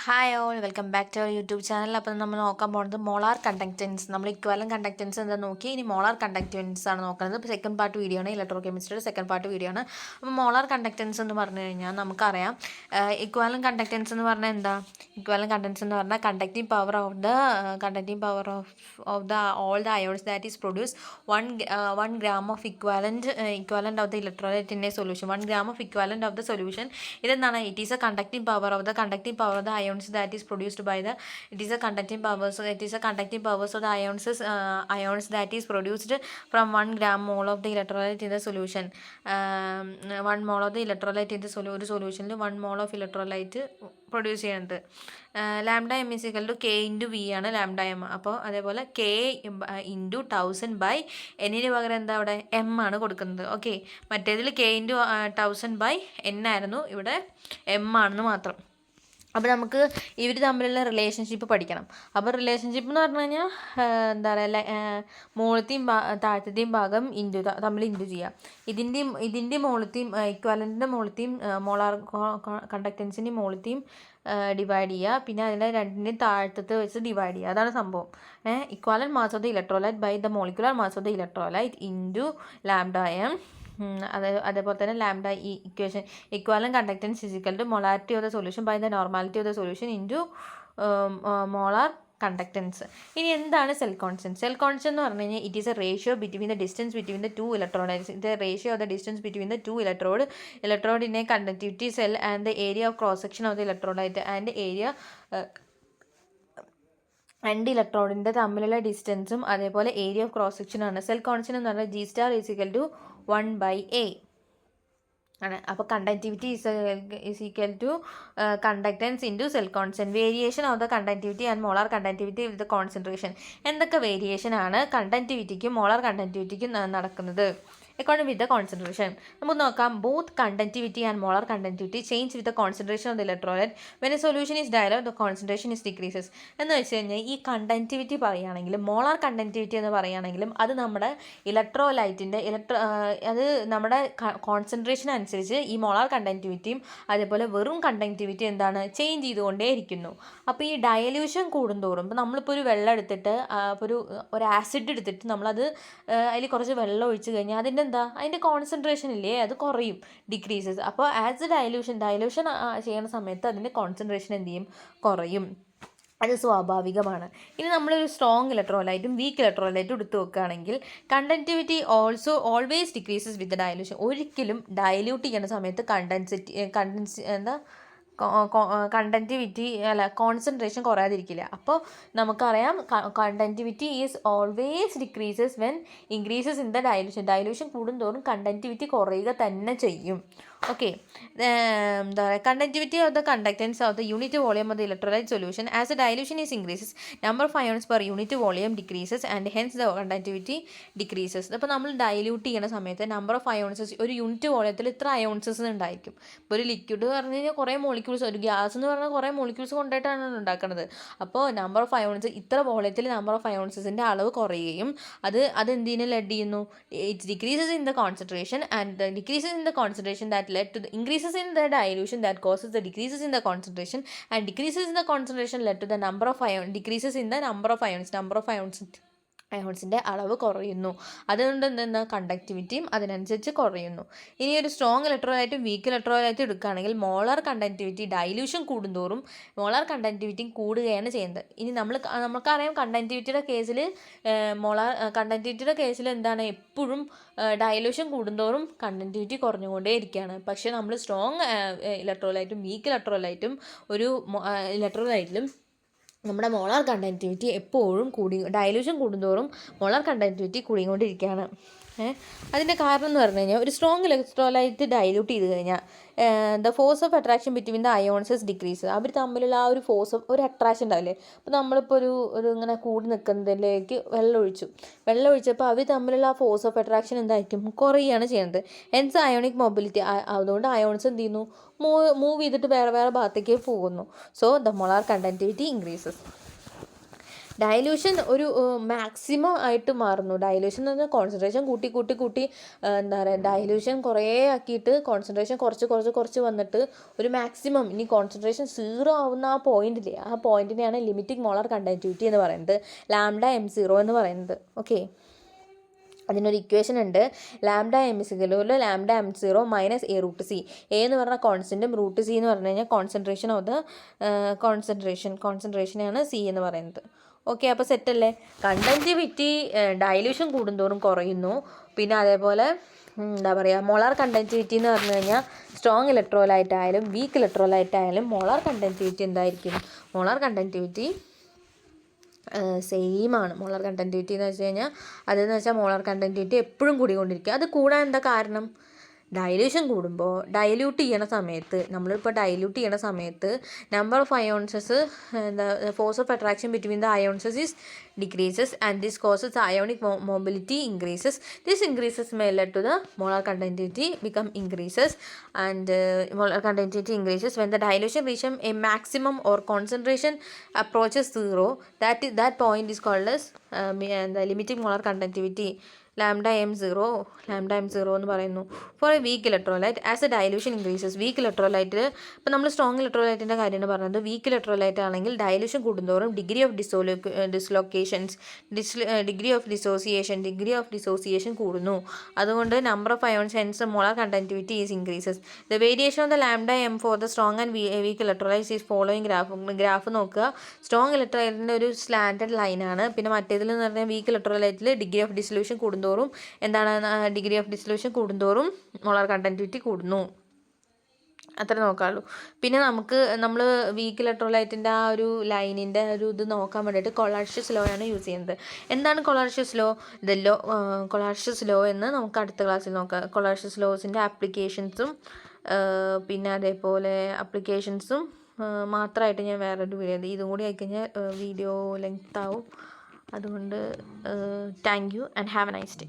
Hi all welcome back to our YouTube channel. അപ്പോൾ നമ്മൾ നോക്കാൻ പോകുന്നത് മോളാർ കണ്ടക്റ്റൻസ്. നമ്മൾ ഇക്വാലന്റ് കണ്ടക്റ്റൻസ് എന്താ നോക്കി, ഇനി മോളാർ കണ്ടക്റ്റൻസ് ആണ് നോക്കുന്നത്. ഇപ്പോൾ സെക്കൻഡ് പാർട്ട് വീഡിയോ ആണ്, ഇലക്ട്രോ കെമിസ്ട്രിയുടെ സെക്കൻഡ് പാർട്ട് വീഡിയോ ആണ്. അപ്പോൾ മോളാർ കണ്ടക്റ്റൻസ് എന്ന് പറഞ്ഞു കഴിഞ്ഞാൽ നമുക്കറിയാം, ഇക്വാലന്റ് കണ്ടക്റ്റൻസ് എന്ന് പറഞ്ഞാൽ എന്താ? ഇക്വാലന്റ് കണ്ടക്റ്റൻസ് എന്ന് പറഞ്ഞാൽ conducting power of the all the ions that is produce 1 gram of equivalent of the electrolyte in a solution. 1 gram of equivalent of the solution. ഇതെന്താണ്? It is a conducting power of the ions that is produced by the it is a conducting powers of the ions that is produced from 1 gram mole of the electrolyte in the solution. 1 mole of the electrolyte in the ഒരു സൊല്യൂഷനിൽ 1 mole of electrolyte produce ചെയ്യുന്നത്. Lambda M is equal to K into V ആണ് lambda M. അപ്പോൾ അതേപോലെ K into 1000/n പകരം എന്താ അവിടെ M ആണ് കൊടുക്കുന്നത്. ഓക്കെ, മറ്റേതിൽ കെ ഇൻറ്റു 1000/n ആയിരുന്നു, ഇവിടെ എം ആണെന്ന് മാത്രം. അപ്പോൾ നമുക്ക് ഇവർ തമ്മിലുള്ള റിലേഷൻഷിപ്പ് പഠിക്കണം. അപ്പോൾ റിലേഷൻഷിപ്പ് എന്ന് പറഞ്ഞു കഴിഞ്ഞാൽ എന്താ പറയുക, മുകളിലത്തെയും താഴത്തെയും ഭാഗം തമ്മിൽ ഇൻറ്റു ചെയ്യുക. ഇതിൻ്റെ മുകളിലത്തെയും ഇക്വാലൻറ്റിൻ്റെ മുകളിലത്തെയും മോളാർ കണ്ടക്റ്റൻസിൻ്റെ മുകളിലത്തെയും ഡിവൈഡ് ചെയ്യുക. പിന്നെ അതിനെ രണ്ടിൻ്റെയും താഴത്തത് വെച്ച് ഡിവൈഡ് ചെയ്യുക. അതാണ് സംഭവം. Equivalent mass of the electrolyte by the molecular mass of the electrolyte into lambda M. അതേപോലെ തന്നെ lambda equation equivalent conductance is equal to molarity of the solution by the normality of the solution into molar conductance. ഇനി എന്താണ് cell constant? Cell constant എന്ന് പറഞ്ഞു കഴിഞ്ഞാൽ it is a ratio between the distance between the two electrodes. ഇത് ratio of the distance between the two electrode in a conductivity cell and the area of cross section of the electrode and area രണ്ട് ഇലക്ട്രോഡിൻ്റെ തമ്മിലുള്ള ഡിസ്റ്റൻസും അതേപോലെ area of cross സെക്ഷനാണ്. Cell constant എന്ന് പറഞ്ഞാൽ G* is equal to 1/A ആണ്. അപ്പോൾ conductivity is equal to conductance into cell constant. Variation of the conductivity and molar conductivity with concentration. എന്തൊക്കെ വേരിയേഷൻ ആണ് കണ്ടക്ടിവിറ്റിക്കും മോളാർ കണ്ടക്ടിവിറ്റിക്കും നടക്കുന്നത് അക്കോർഡിംഗ് വിത്ത് ദ കോൺസെൻട്രേഷൻ? നമുക്ക് നോക്കാം. Both conductivity and molar conductivity change with the concentration of the electrolyte when A solution is dilute the concentration is decreases. എന്ന് വെച്ച് കഴിഞ്ഞാൽ ഈ കണ്ടക്ടിവിറ്റി പറയുകയാണെങ്കിലും മോളാർ കണ്ടക്ടിവിറ്റി എന്ന് പറയുകയാണെങ്കിലും അത് നമ്മുടെ ഇലക്ട്രോലൈറ്റിൻ്റെ അത് നമ്മുടെ കോൺസെൻട്രേഷൻ അനുസരിച്ച് ഈ മോളാർ കണ്ടക്ടിവിറ്റിയും അതേപോലെ വെറും കണ്ടക്ടിവിറ്റി എന്താണ് ചേഞ്ച് ചെയ്തുകൊണ്ടേ ഇരിക്കുന്നു. അപ്പോൾ ഈ ഡയല്യൂഷൻ കൂടുന്തോറും ഇപ്പോൾ നമ്മളിപ്പോൾ ഒരു വെള്ളം എടുത്തിട്ട് ഇപ്പോൾ ഒരു ആസിഡ് എടുത്തിട്ട് നമ്മളത് അതിൽ കുറച്ച് വെള്ളം ഒഴിച്ച് കഴിഞ്ഞാൽ അതിൻ്റെ കോൺസെൻട്രേഷൻ ഇല്ലേ അത് കുറയും, ഡിക്രീസസ്. അപ്പോൾ ആസ് ഡയല്യൂഷൻ ചെയ്യുന്ന സമയത്ത് അതിൻ്റെ കോൺസെൻട്രേഷൻ എന്ത് ചെയ്യും? കുറയും. അത് സ്വാഭാവികമാണ്. ഇനി നമ്മളൊരു സ്ട്രോങ് ഇലക്ട്രോലൈറ്റും വീക്ക് ഇലക്ട്രോലൈറ്റും എടുത്ത് വെക്കുകയാണെങ്കിൽ conductivity always decreases with dilution. ഒരിക്കലും ഡയല്യൂട്ട് ചെയ്യുന്ന സമയത്ത് കണ്ടക്ടിവിറ്റി കോൺസെൻട്രേഷൻ കുറയാതിരിക്കില്ല. അപ്പോൾ നമുക്കറിയാം conductivity is always decreases when increases in the dilution കൂടുന്തോറും കണ്ടക്ടിവിറ്റി കുറയുക തന്നെ ചെയ്യും. ഓക്കെ, എന്താ പറയുക, conductivity of the conductance of the unit volume of the electrolyte solution as A dilution is increases number of ions per unit volume decreases and hence the conductivity decreases. അപ്പോൾ നമ്മൾ dilute ചെയ്യുന്ന സമയത്ത് number of അയോൺസസ് ഒരു unit വോളിയത്തിൽ ഇത്ര അയോൺസസ് ഉണ്ടായിരിക്കും. ഇപ്പോൾ ഒരു ലിക്വിഡ് പറഞ്ഞു കഴിഞ്ഞാൽ കുറേ മോളിക്യൂൾസ്, ഒരു ഗ്യാസ് എന്ന് പറഞ്ഞാൽ കുറേ മോളിക്യൂൾസ് കൊണ്ടായിട്ടാണ് ഉണ്ടാക്കുന്നത്. അപ്പോൾ നമ്പർ ഓഫ് അയോൺസ് ഇത്ര വോളിയത്തിൽ നമ്പർ ഓഫ് അയോൺസസിൻ്റെ അളവ് കുറയുകയും അത് എന്തിനെ ലെഡ് ചെയ്യുന്നു? It decreases in the concentration and decreases in the concentration that led to the increases in the dilution that causes the decreases in the concentration and decreases in the concentration led to the decreases in the number of ions അയോൺസിൻ്റെ അളവ് കുറയുന്നു. അതുകൊണ്ട് എന്തെന്നാ കണ്ടക്ടിവിറ്റിയും അതിനനുസരിച്ച് കുറയുന്നു. ഇനി ഒരു strong ഇലക്ട്രോലൈറ്റും week ഇലക്ട്രോലൈറ്റും എടുക്കുകയാണെങ്കിൽ molar conductivity dilution കൂടുന്തോറും മോളാർ കണ്ടക്ടിവിറ്റിയും കൂടുകയാണ് ചെയ്യുന്നത്. ഇനി നമുക്കറിയാം കണ്ടക്ടിവിറ്റിയുടെ കേസിൽ എന്താണ് എപ്പോഴും ഡയല്യൂഷൻ കൂടുന്തോറും കണ്ടക്ടിവിറ്റി കുറഞ്ഞുകൊണ്ടേ ഇരിക്കുകയാണ്. പക്ഷേ നമ്മൾ സ്ട്രോങ് ഇലക്ട്രോലൈറ്റും വീക്ക് ഇലക്ട്രോലൈറ്റും ഒരു ഇലക്ട്രോലൈറ്റിലും നമ്മുടെ മോളാർ കണ്ടക്ടിവിറ്റി എപ്പോഴും ഡയല്യൂഷൻ കൂടുന്തോറും മോളാർ കണ്ടക്ടിവിറ്റി കൂടിക്കൊണ്ടിരിക്കുകയാണ്. അതിൻ്റെ കാരണം എന്ന് പറഞ്ഞു കഴിഞ്ഞാൽ ഒരു സ്ട്രോങ് ഇലക്ട്രോലൈറ്റ് ഡയല്യൂട്ട് ചെയ്ത് കഴിഞ്ഞാൽ the force of attraction between the ions decrease. അവർ തമ്മിലുള്ള ആ ഒരു ഒരു അട്രാക്ഷൻ ഉണ്ടാവില്ലേ. അപ്പോൾ നമ്മളിപ്പോൾ ഒരു ഇങ്ങനെ കൂടി നിൽക്കുന്നതിലേക്ക് വെള്ളം ഒഴിച്ചപ്പോൾ അവർ തമ്മിലുള്ള ആ ഫോഴ്സ് ഓഫ് അട്രാക്ഷൻ എന്തായിരിക്കും? കുറയുകയാണ് ചെയ്യുന്നത്. Hence ionic mobility. അതുകൊണ്ട് അയോൺസ് എന്ത് ചെയ്യുന്നു? മൂവ് ചെയ്തിട്ട് വേറെ ഭാഗത്തേക്ക് പോകുന്നു. So the molar conductivity increases. Dilution ഒരു മാക്സിമം ആയിട്ട് മാറുന്നു. ഡയലൂഷൻ എന്ന് പറഞ്ഞാൽ കോൺസെൻട്രേഷൻ കൂട്ടി എന്താ പറയുക, ഡയലൂഷൻ കുറേ ആക്കിയിട്ട് കോൺസെൻട്രേഷൻ കുറച്ച് വന്നിട്ട് ഒരു മാക്സിമം, ഇനി കോൺസെൻട്രേഷൻ 0 ആവുന്ന ആ പോയിന്റില്ലേ, ആ പോയിന്റിനെയാണ് ലിമിറ്റിംഗ് മോളാർ കണ്ടക്റ്റിവിറ്റി എന്ന് പറയുന്നത്, λm0 എന്ന് പറയുന്നത്. ഓക്കെ, അതിനൊരു ഇക്വേഷൻ ഉണ്ട്. λm=λm0 minus a√c. എ എന്ന് പറഞ്ഞാൽ കോൺസ്റ്റൻറ്റും √c എന്ന് പറഞ്ഞു കഴിഞ്ഞാൽ കോൺസെൻട്രേഷൻ ഓഫ് ദ കോൺസെൻട്രേഷനാണ് സി എന്ന് പറയുന്നത്. ഓക്കെ, അപ്പോൾ സെറ്റല്ലേ. കണ്ടക്റ്റിവിറ്റി ഡൈല്യൂഷൻ കൂടുന്തോറും കുറയുന്നു. പിന്നെ അതേപോലെ എന്താ പറയുക, മോളാർ കണ്ടക്റ്റിവിറ്റി എന്ന് പറഞ്ഞു കഴിഞ്ഞാൽ സ്ട്രോങ് ഇലക്ട്രോലൈറ്റായാലും വീക്ക് ഇലക്ട്രോലൈറ്റായാലും മോളാർ കണ്ടക്റ്റിവിറ്റി എന്തായിരിക്കും, മോളാർ കണ്ടക്റ്റിവിറ്റി സെയിം ആണ്. മോളാർ കണ്ടക്റ്റിവിറ്റി എന്ന് വെച്ച് കഴിഞ്ഞാൽ അതെന്ന് വെച്ചാൽ മോളാർ കണ്ടക്റ്റിവിറ്റി എപ്പോഴും കൂടിക്കൊണ്ടിരിക്കുക. അത് കൂടാൻ എന്താ കാരണം, ഡൈല്യൂഷൻ കൂടുമ്പോൾ ഡൈല്യൂട്ട് ചെയ്യണ സമയത്ത് നമ്പർ ഓഫ് അയോൺസസ്, എന്താ force of attraction between the ions is decreases and this causes ionic mobility increases. This increases may lead to the molar conductivity become increases, and molar conductivity increases when the dilution reaches a maximum or concentration approaches 0. That point is called as the limiting molar conductivity, λm0 എന്ന് പറയുന്നു. For a weak electrolyte as a dilution increases. Weak ഇലക്ട്രോലൈറ്റിൽ ഇപ്പോൾ നമ്മൾ strong ഇലക്ട്രോലൈറ്റിൻ്റെ കാര്യമാണ് പറഞ്ഞത്. Weak electrolyte ആണെങ്കിൽ dilution കൂടുന്തോറും ഡിഗ്രി ഓഫ് ഡിസോസിയേഷൻ കൂടുന്നു. അതുകൊണ്ട് number of ions hence molar conductivity is increases. The variation of the λm for the strong and weak electrolytes is following graph നോക്കുക. സ്ട്രോങ് ഇലക്ട്രോലൈറ്റിൻ്റെ ഒരു സ്ലാൻഡഡ് ലൈനാണ്. പിന്നെ മറ്റേതിൽ എന്ന് പറഞ്ഞാൽ വീക്ക് ഇലക്ട്രോലൈറ്റിൽ ഡിഗ്രി ഓഫ് ഡിസൊല്യൂഷൻ കൂടുന്തോറും ഡിഗ്രി ഓഫ് ഡിസൊല്യൂഷൻ കൂടുന്തോറും മോളാർ കണ്ടക്റ്റിവിറ്റി കൂടുന്നു. അത്ര നോക്കാറുള്ളൂ. പിന്നെ നമ്മൾ വീക്ക് ഇലക്ട്രോലൈറ്റിൻ്റെ ആ ഒരു ലൈനിൻ്റെ ഒരു ഇത് നോക്കാൻ വേണ്ടിയിട്ട് കൊളാർഷ്യസ് ലോ ആണ് യൂസ് ചെയ്യുന്നത്. എന്താണ് കൊളാർഷ്യസ് ലോ? കൊളാർഷ്യസ് ലോ എന്ന് നമുക്ക് അടുത്ത ക്ലാസ്സിൽ നോക്കാം. കൊളാർഷ്യസ് ലോസിൻ്റെ ആപ്ലിക്കേഷൻസും പിന്നെ അതേപോലെ ആപ്ലിക്കേഷൻസും മാത്രമായിട്ട് ഞാൻ വേറൊരു വീഡിയോ, ഇതും കൂടി ആയിക്കഴിഞ്ഞാൽ വീഡിയോ ലെങ്ത് ആവും. അതുകൊണ്ട് thank you and have A nice day.